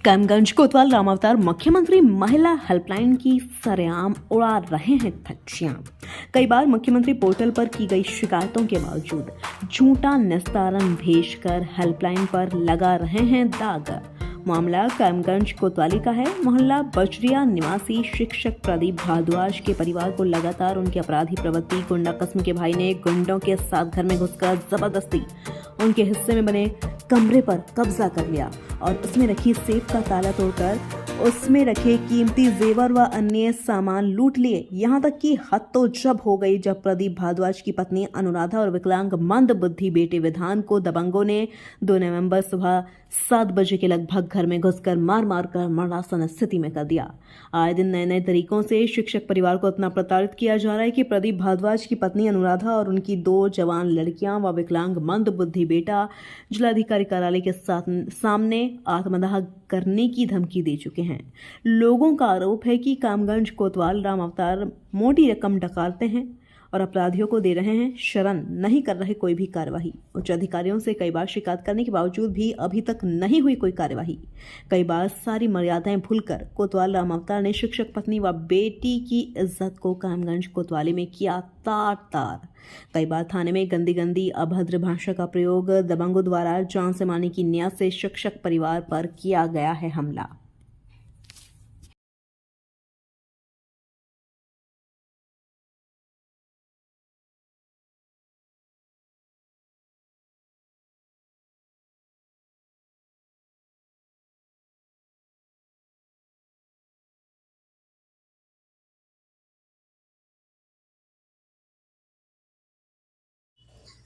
करीमगंज कोतवाल रामावतार मुख्यमंत्री महिला हेल्पलाइन की सरेआम उड़ा रहे हैं धज्जियां। कई बार मुख्यमंत्री पोर्टल पर की गई शिकायतों के बावजूद झूठा निस्तारण भेजकर हेल्पलाइन पर लगा रहे हैं दाग। मामला करीमगंज कोतवाली का है। मोहल्ला बजरिया निवासी शिक्षक प्रदीप भारद्वाज के परिवार को लगातार उनकी अपराधी प्रवृत्ति गुंडा किस्म के भाई ने गुंडों के साथ घर में घुसकर जबरदस्ती उनके हिस्से में बने कमरे पर कब्जा कर लिया और उसमें रखी सेफ का ताला तोड़कर उसमें रखे कीमती जेवर व अन्य सामान लूट लिए। यहाँ तक कि हद तो जब हो गई जब प्रदीप भारद्वाज की पत्नी अनुराधा और विकलांग मंद बुद्धि बेटे विधान को दबंगों ने 2 नवंबर सुबह 7 बजे के लगभग घर में घुसकर मार कर मरणासन स्थिति में कर दिया। आए दिन नए नए तरीकों से शिक्षक परिवार को इतना प्रताड़ित किया जा रहा है कि प्रदीप भारद्वाज की पत्नी अनुराधा और उनकी 2 जवान लड़कियां व विकलांग मंद बुद्धि बेटा जिलाधिकारी कार्यालय के सामने आत्मदाह करने की धमकी दे चुके हैं। लोगों का आरोप है कि करीमगंज कोतवाल रामावतार मोटी रकम डकाते हैं और अपराधियों को दे रहे हैं शरण, नहीं कर रहे कोई भी कार्यवाही। उच्च अधिकारियों से कई बार शिकायत करने के बावजूद भी अभी तक नहीं हुई कोई कार्यवाही। कई बार सारी मर्यादाएं भूलकर कोतवाल रामावतार ने शिक्षक पत्नी व बेटी की इज्जत को करीमगंज कोतवाली में किया तार। कई बार थाने में गंदी अभद्र भाषा का प्रयोग दबंगों द्वारा जान से मारने की नियत से शिक्षक परिवार पर किया गया है हमला।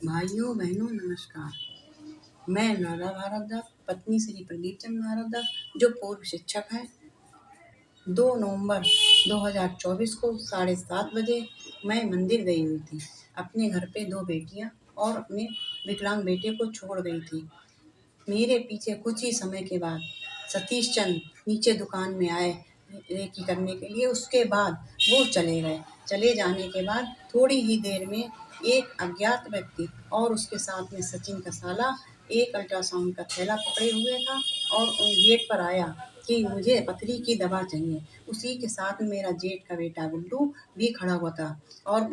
भाइयों बहनों नमस्कार। मैं अनुराधा भारद्वाज, पत्नी श्री प्रदीप चंद्र भारद्वाज, जो पूर्व शिक्षक हैं। 2 नवंबर 2024 को 7:30 बजे मैं मंदिर गई हुई थी। अपने घर पे 2 बेटियां और अपने विकलांग बेटे को छोड़ गई थी। मेरे पीछे कुछ ही समय के बाद सतीश चंद नीचे दुकान में आए रेकी करने के लिए। उसके बाद वो चले गए। चले जाने के बाद थोड़ी ही देर में एक अज्ञात व्यक्ति और उसके साथ में सचिन का साला एक अल्ट्रासाउंड का थैला पकड़े हुए था और गेट पर आया कि मुझे पथरी की दवा चाहिए। उसी के साथ मेरा जेठ का बेटा गुड्डू भी खड़ा हुआ था और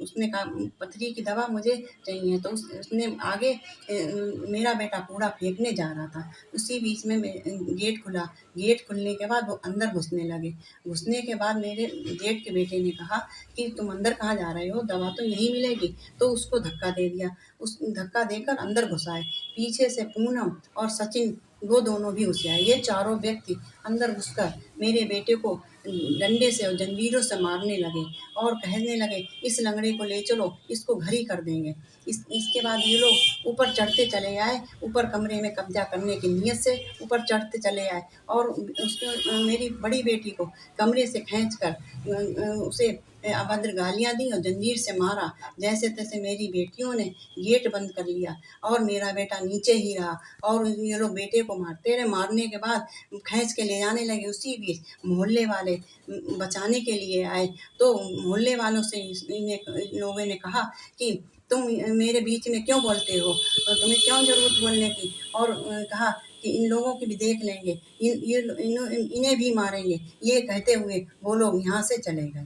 उसने कहा पथरी की दवा मुझे चाहिए। तो उसने आगे मेरा बेटा कूड़ा फेंकने जा रहा था। उसी बीच में गेट खुला। गेट खुलने के बाद वो अंदर घुसने लगे। घुसने के बाद मेरे जेठ के बेटे ने कहा कि तुम अंदर कहाँ जा रहे हो, दवा तो यहीं मिलेगी। तो उसको धक्का दे दिया। उस धक्का देकर अंदर घुसाए। पीछे से पूनम और सचिन वो दोनों भी घुस आए। ये चारों व्यक्ति अंदर घुसकर मेरे बेटे को डंडे से और जंजीरों से मारने लगे और कहने लगे इस लंगड़े को ले चलो, इसको घर ही कर देंगे। इसके बाद ये लोग ऊपर चढ़ते चले आए। ऊपर कमरे में कब्जा करने की नीयत से ऊपर चढ़ते चले आए और उसको मेरी बड़ी बेटी को कमरे से खींचकर उसे अभद्र गालियां दी और जंजीर से मारा। जैसे तैसे मेरी बेटियों ने गेट बंद कर लिया और मेरा बेटा नीचे ही रहा और ये लोग बेटे को मारते रहे। मारने के बाद खींच के ले जाने लगे। उसी बीच मोहल्ले वाले बचाने के लिए आए। तो मोहल्ले वालों से इन लोगों ने कहा कि तुम मेरे बीच में क्यों बोलते हो और तुम्हें क्यों जरूरत बोलने की। और कहा कि इन लोगों की भी देख लेंगे, इन्हें भी मारेंगे। ये कहते हुए वो लोग यहाँ से चले गए।